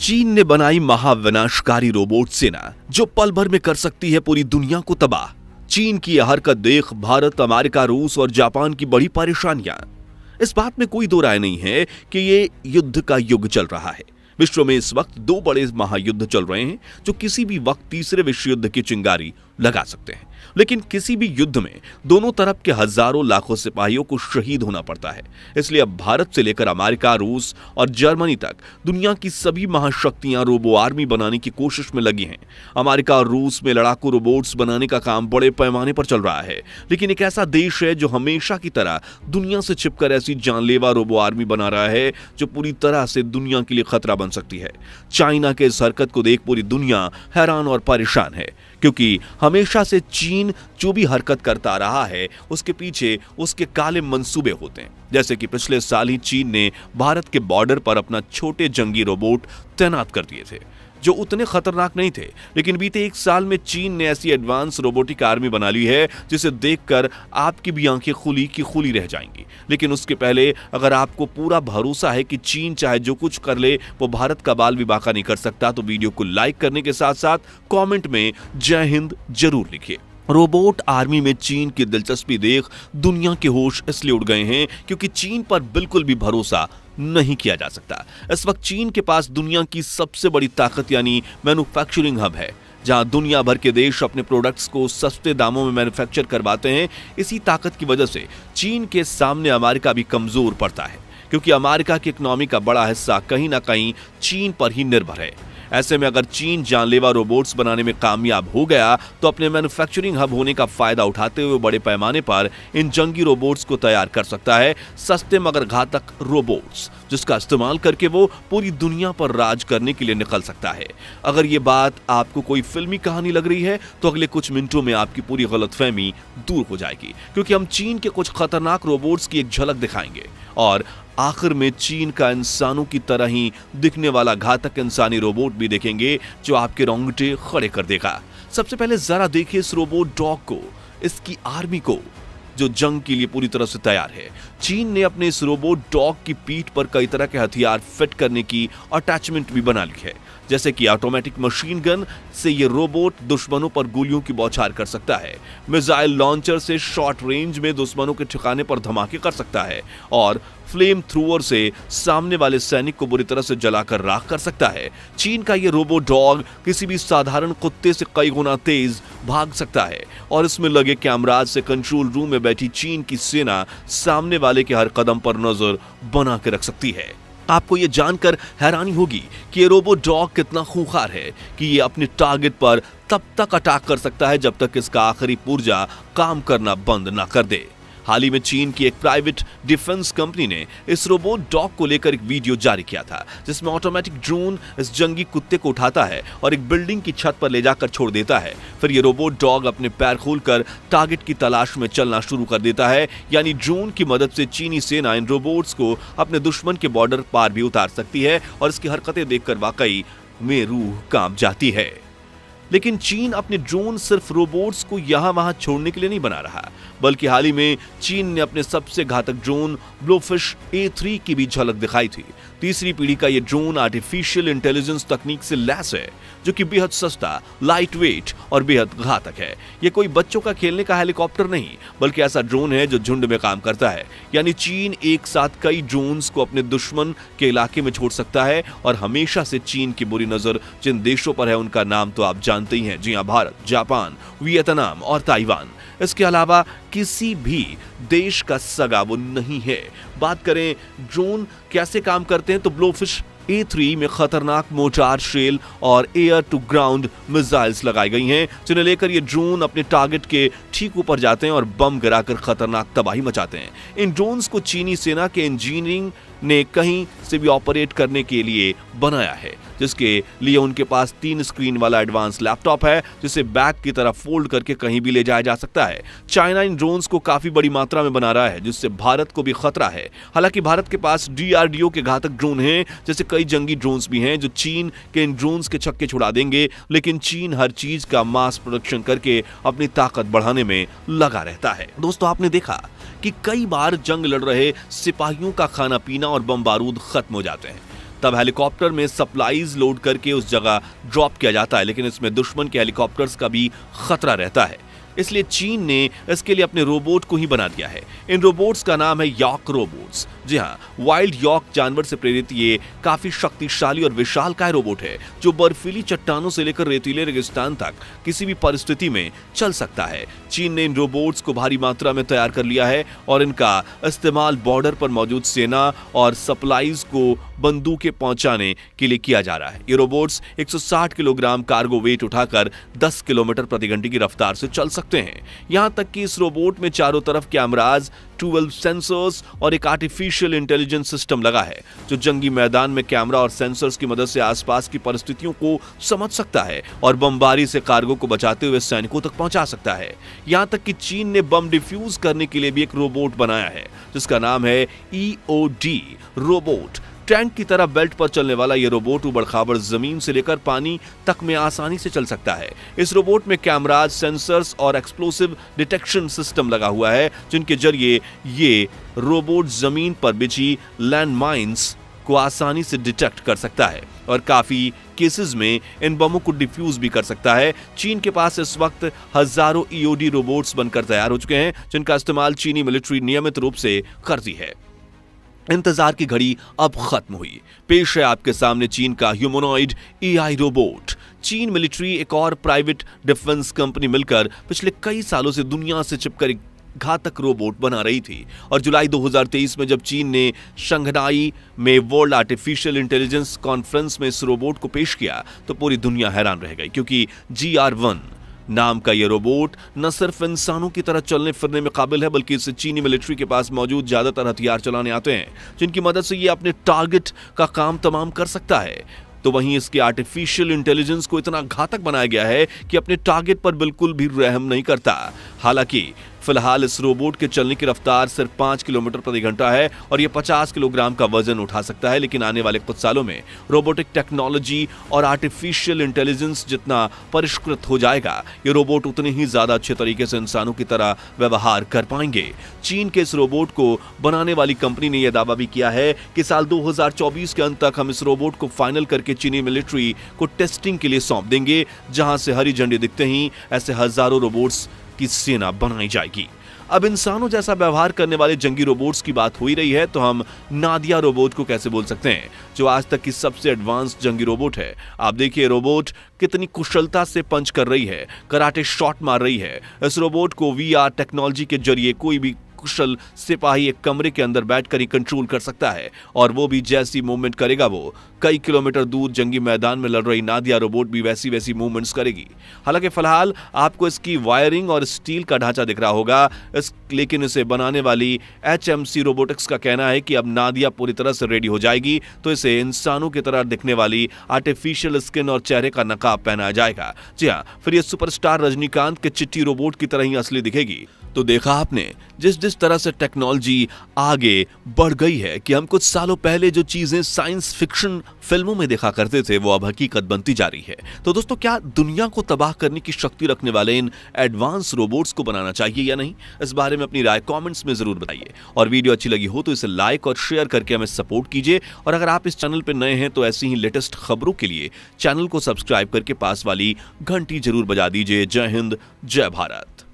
चीन ने बनाई महाविनाशकारी रोबोट सेना जो पल भर में कर सकती है पूरी दुनिया को तबाह। चीन की यह हरकत देख भारत, अमेरिका, रूस और जापान की बड़ी परेशानियां। इस बात में कोई दो राय नहीं है कि ये युद्ध का युग चल रहा है। विश्व में इस वक्त दो बड़े महायुद्ध चल रहे हैं जो किसी भी वक्त तीसरे विश्व युद्ध की चिंगारी लगा सकते हैं। लेकिन किसी भी युद्ध में दोनों तरफ के हजारों लाखों सिपाहियों को शहीद होना पड़ता है। इसलिए अब भारत से लेकर अमेरिका, रूस और जर्मनी तक दुनिया की सभी महाशक्तियां रोबो आर्मी बनाने की कोशिश में लगी हैं। अमेरिका और रूस में लड़ाकू रोबोट्स बनाने का काम बड़े पैमाने पर चल रहा है, लेकिन एक ऐसा देश है जो हमेशा की तरह दुनिया से छिपकर ऐसी जानलेवा रोबो आर्मी बना रहा है जो पूरी तरह से दुनिया के लिए खतरा बन सकती है। चाइना के इस हरकत को देख पूरी दुनिया हैरान और परेशान है, क्योंकि हमेशा से चीन जो भी हरकत करता रहा है उसके पीछे उसके काले मंसूबे होते हैं। जैसे कि पिछले साल ही चीन ने भारत के बॉर्डर पर अपना छोटे जंगी रोबोट तैनात कर दिए थे जो उतने खतरनाक नहीं थे, लेकिन बीते एक साल में चीन ने ऐसी एडवांस रोबोटिक आर्मी बना ली है जिसे देखकर आपकी भी आंखें खुली की खुली रह जाएंगी। लेकिन उसके पहले अगर आपको पूरा भरोसा है कि चीन चाहे जो कुछ कर ले वो भारत का बाल भी बाका नहीं कर सकता, तो वीडियो को लाइक करने के साथ साथ कमेंट में जय हिंद जरूर लिखिए। रोबोट आर्मी में चीन की दिलचस्पी देख दुनिया के होश इसलिए उड़ गए हैं क्योंकि चीन पर बिल्कुल भी भरोसा नहीं किया जा सकता। इस वक्त चीन के पास दुनिया की सबसे बड़ी ताकत यानी मैन्युफैक्चरिंग हब है, जहां दुनिया भर के देश अपने प्रोडक्ट्स को सस्ते दामों में मैन्युफैक्चर करवाते हैं। इसी ताकत की वजह से चीन के सामने अमेरिका भी कमजोर पड़ता है, क्योंकि अमेरिका की इकोनॉमी का बड़ा हिस्सा कहीं ना कहीं चीन पर ही निर्भर है। ऐसे में अगर चीन जानलेवा रोबोट्स बनाने में कामयाब हो गया तो अपने मैन्युफैक्चरिंग हब होने का फायदा उठाते हुए बड़े पैमाने पर इन जंगी रोबोट्स को तैयार कर सकता है, सस्ते मगर घातक रोबोट्स जिसका इस्तेमाल करके वो पूरी दुनिया पर राज करने के लिए निकल सकता है। अगर ये बात आपको कोई फिल्मी कहानी लग रही है तो अगले कुछ मिनटों में आपकी पूरी गलतफहमी दूर हो जाएगी, क्योंकि हम चीन के कुछ खतरनाक रोबोट्स की एक झलक दिखाएंगे और आखिर में चीन का इंसानों की तरह ही दिखने वाला घातक इंसानी रोबोट भी देखेंगे जो आपके रोंगटे खड़े कर देगा। सबसे पहले जरा देखिए इस रोबोट डॉग को, इसकी आर्मी को जो जंग के लिए पूरी तरह से तैयार है। चीन ने अपने इस रोबोट डॉग की पीठ पर कई तरह के हथियार फिट करने की अटैचमेंट भी बना ली है, जैसे कि ऑटोमेटिक मशीन गन से ये रोबोट दुश्मनों पर गोलियों की बौछार कर सकता है, मिसाइल लॉन्चर से शॉर्ट रेंज में दुश्मनों के ठिकाने पर धमाके कर सकता है और फ्लेम थ्रोअर से सामने वाले सैनिक को बुरी तरह से जलाकर राख कर सकता है। चीन का ये रोबोट डॉग किसी भी साधारण कुत्ते से कई गुना तेज भाग सकता है और इसमें लगे कैमराज से कंट्रोल रूम में बैठी चीन की सेना सामने वाले के हर कदम पर नजर बना के रख सकती है। आपको ये जानकर हैरानी होगी कि ये रोबोट डॉग कितना खूंखार है कि ये अपने टारगेट पर तब तक अटैक कर सकता है जब तक इसका आखिरी पुर्जा काम करना बंद ना कर दे। हाल ही में चीन की एक प्राइवेट डिफेंस कंपनी ने इस रोबोट डॉग को लेकर एक वीडियो जारी किया था, जिसमें ऑटोमेटिक ड्रोन इस जंगी कुत्ते को उठाता है और एक बिल्डिंग की छत पर ले जाकर छोड़ देता है। फिर ये रोबोट डॉग अपने पैर खोलकर टारगेट की तलाश में चलना शुरू कर देता है। यानी ड्रोन की मदद से चीनी सेना इन रोबोट्स को अपने दुश्मन के बॉर्डर पार भी उतार सकती है और इसकी हरकतें देखकर वाकई में रूह कांप जाती है। लेकिन चीन अपने ड्रोन सिर्फ रोबोट्स को यहां वहां छोड़ने के लिए नहीं बना रहा, बल्कि हाल ही में चीन ने अपने सबसे घातक ड्रोन ब्लोफिश A3 की भी झलक दिखाई थी। तीसरी पीढ़ी का यह ड्रोन आर्टिफिशियल इंटेलिजेंस तकनीक से लैस है, जो कि बेहद सस्ता, लाइट वेट और बेहद घातक है। यह कोई बच्चों का खेलने का हेलीकॉप्टर नहीं, बल्कि ऐसा ड्रोन है जो झुंड में काम करता है। यानी चीन एक साथ कई ड्रोन्स को अपने दुश्मन के इलाके में छोड़ सकता है और हमेशा से चीन की बुरी नजर जिन देशों पर है उनका नाम तो आप जानते ही हैं। जी हां, भारत, जापान, वियतनाम और ताइवान। इसके अलावा किसी भी देश का सगा वो नहीं है। बात करें ड्रोन कैसे काम करते हैं तो ब्लोफिश A3 में खतरनाक मोर्टार शेल और एयर टू ग्राउंड मिसाइल्स लगाई गई हैं, जिन्हें लेकर ये ड्रोन अपने टारगेट के ठीक ऊपर जाते हैं और बम गिराकर खतरनाक तबाही मचाते हैं। इन ड्रोन्स को चीनी सेना के इंजीनियरिंग ने कहीं से भी ऑपरेट करने के लिए बनाया है, जिसके लिए उनके पास 3 स्क्रीन वाला एडवांस लैपटॉप है जिसे बैग की तरह फोल्ड करके कहीं भी ले जाया जा सकता है। चाइना इन ड्रोन्स को काफी बड़ी मात्रा में बना रहा है, जिससे भारत को भी खतरा है। हालांकि भारत के पास DRDO के घातक ड्रोन हैं, जैसे कई जंगी ड्रोन्स भी हैं जो चीन के इन ड्रोन्स के छक्के छुड़ा देंगे। लेकिन चीन हर चीज का मास प्रोडक्शन करके अपनी ताकत बढ़ाने में लगा रहता है। दोस्तों, आपने देखा कि कई बार जंग लड़ रहे सिपाहियों का खाना पीना और बम बारूद खत्म हो जाते हैं, तब हेलीकॉप्टर में सप्लाईज लोड करके उस जगह ड्रॉप किया जाता है, लेकिन इसमें दुश्मन के हेलीकॉप्टर्स का भी खतरा रहता है। इसलिए चीन ने इसके लिए अपने रोबोट को ही बना दिया है। इन रोबोट्स का नाम है यॉक रोबोट्स। जी हाँ, वाइल्ड यॉक जानवर से प्रेरित ये काफी शक्तिशाली और विशालकाय रोबोट है जो बर्फीली चट्टानों से लेकर रेतीले रेगिस्तान तक किसी भी परिस्थिति में चल सकता है। चीन ने इन रोबोट्स को भारी मात्रा में तैयार कर लिया है और इनका इस्तेमाल बॉर्डर पर मौजूद सेना और सप्लाईज को बंदूकें पहुंचाने के लिए किया जा रहा है। ये रोबोट्स 160 किलोग्राम कार्गो वेट उठाकर 10 किलोमीटर प्रति घंटे की रफ्तार से चल सकते हैं। यहां तक कि इस रोबोट में चारों तरफ कैमराज, 12 सेंसर्स और एक आर्टिफिशियल इंटेलिजेंस सिस्टम लगा है जो जंगी मैदान में कैमरा और सेंसर्स की मदद से आसपास की परिस्थितियों को समझ सकता है और बमबारी से कार्गो को बचाते हुए सैनिकों तक पहुंचा सकता है। यहां तक कि चीन ने बम डिफ्यूज करने के लिए भी एक रोबोट बनाया है जिसका नाम है EOD रोबोट। टैंक की तरह बेल्ट पर चलने वाला यह रोबोट उबड़-खाबड़ जमीन से लेकर पानी तक में आसानी से चल सकता है। इस रोबोट में कैमराज, सेंसर्स और एक्सप्लोसिव डिटेक्शन सिस्टम लगा हुआ है जिनके जरिए ये रोबोट जमीन पर बिछी लैंड माइंस को आसानी से डिटेक्ट कर सकता है और काफी केसेस में इन बमों को डिफ्यूज भी कर सकता है। चीन के पास इस वक्त हजारों EOD रोबोट्स बनकर तैयार हो चुके हैं जिनका इस्तेमाल चीनी मिलिट्री नियमित रूप से करती है। इंतजार की घड़ी अब खत्म हुई। पेश है आपके सामने चीन का ह्यूमनॉइड AI रोबोट। चीन मिलिट्री एक और प्राइवेट डिफेंस कंपनी मिलकर पिछले कई सालों से दुनिया से छिपकर एक घातक रोबोट बना रही थी और जुलाई 2023 में जब चीन ने शंघाई में वर्ल्ड आर्टिफिशियल इंटेलिजेंस कॉन्फ्रेंस में इस रोबोट को पेश किया तो पूरी दुनिया हैरान रह गई, क्योंकि GR1 नाम का यह रोबोट न सिर्फ इंसानों की तरह चलने फिरने में काबिल है बल्कि इससे चीनी मिलिट्री के पास मौजूद ज्यादातर हथियार चलाने आते हैं जिनकी मदद से यह अपने टारगेट का काम तमाम कर सकता है। तो वहीं इसके आर्टिफिशियल इंटेलिजेंस को इतना घातक बनाया गया है कि अपने टारगेट पर बिल्कुल भी रहम नहीं करता। हालांकि फिलहाल इस रोबोट के चलने की रफ्तार सिर्फ 5 किलोमीटर प्रति घंटा है और यह 50 किलोग्राम का वजन उठा सकता है, लेकिन आने वाले कुछ सालों में रोबोटिक टेक्नोलॉजी और आर्टिफिशियल इंटेलिजेंस जितना परिष्कृत हो जाएगा, ये रोबोट उतने ही ज्यादा अच्छे तरीके से इंसानों की तरह व्यवहार कर पाएंगे। चीन के इस रोबोट को बनाने वाली कंपनी ने यह दावा भी किया है कि साल 2024 के अंत तक हम इस रोबोट को फाइनल करके चीनी मिलिट्री को टेस्टिंग के लिए सौंप देंगे, जहां से हरी झंडी दिखते ही ऐसे हजारों रोबोट्स की सेना बनाई जाएगी। अब इंसानों जैसा व्यवहार करने वाले जंगी रोबोट्स की बात हो ही रही है तो हम नादिया रोबोट को कैसे बोल सकते हैं, जो आज तक की सबसे एडवांस जंगी रोबोट है। आप देखिए रोबोट कितनी कुशलता से पंच कर रही है, कराटे शॉट मार रही है। इस रोबोट को VR टेक्नोलॉजी के जरिए कोई भी कुशल सिपाही एक कमरे के अंदर बैठकर ही कंट्रोल कर सकता है और वो भी जैसी मूवमेंट करेगा वो कई किलोमीटर दूर जंगी मैदान में लड़ रही नादिया रोबोट भी वैसी मूवमेंट्स करेगी। हालांकि फिलहाल आपको इसकी वायरिंग और स्टील का ढांचा दिख रहा होगा, लेकिन इसे बनाने वाली HMC रोबोटिक्स का कहना है कि अब नादिया पूरी तरह से रेडी हो जाएगी तो इसे इंसानों की तरह दिखने वाली आर्टिफिशियल स्किन और चेहरे का नकाब पहनाया जाएगा। जी हाँ, फिर ये सुपरस्टार रजनीकांत के चिट्टी रोबोट की तरह ही असली दिखेगी। तो देखा आपने जिस तरह से टेक्नोलॉजी आगे बढ़ गई है कि हम कुछ सालों पहले जो चीजें साइंस फिक्शन फिल्मों में देखा करते थे वो अब हकीकत बनती जा रही है। तो दोस्तों, क्या दुनिया को तबाह करने की शक्ति रखने वाले इन एडवांस रोबोट्स को बनाना चाहिए या नहीं? इस बारे में अपनी राय कमेंट्स में जरूर बताइए और वीडियो अच्छी लगी हो तो इसे लाइक और शेयर करके हमें सपोर्ट कीजिए और अगर आप इस चैनल पर नए हैं तो ऐसी ही लेटेस्ट खबरों के लिए चैनल को सब्सक्राइब करके पास वाली घंटी जरूर बजा दीजिए। जय हिंद, जय भारत।